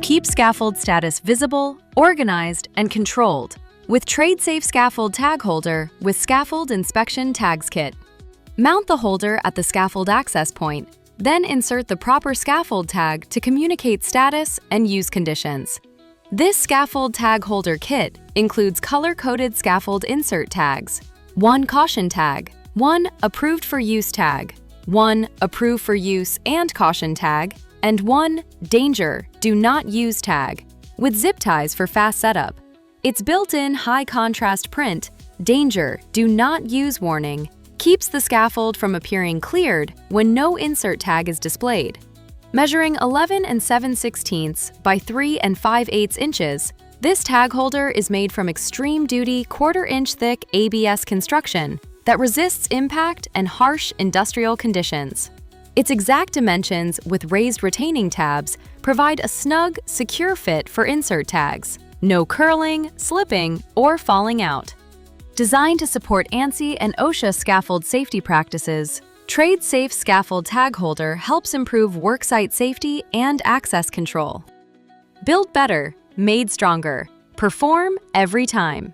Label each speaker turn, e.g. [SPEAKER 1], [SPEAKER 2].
[SPEAKER 1] Keep scaffold status visible, organized, and controlled with TRADESAFE Scaffold Tag Holder with Scaffold Inspection Tags Kit. Mount the holder at the scaffold access point, then insert the proper scaffold tag to communicate status and use conditions. This scaffold tag holder kit includes color-coded scaffold insert tags, 1 caution tag, 1 approved for use tag, 1 approved for use and caution tag, and 1 danger, do not use tag, with zip ties for fast setup. Its built-in high-contrast print, danger, do not use warning, keeps the scaffold from appearing cleared when no insert tag is displayed. Measuring 11 7/16 by 3 5/8 inches, this tag holder is made from extreme-duty quarter-inch thick ABS construction that resists impact and harsh industrial conditions. Its exact dimensions with raised retaining tabs provide a snug, secure fit for insert tags. No curling, slipping, or falling out. Designed to support ANSI and OSHA scaffold safety practices, TRADESAFE Scaffold Tag Holder helps improve worksite safety and access control. Build better, made stronger. Perform every time.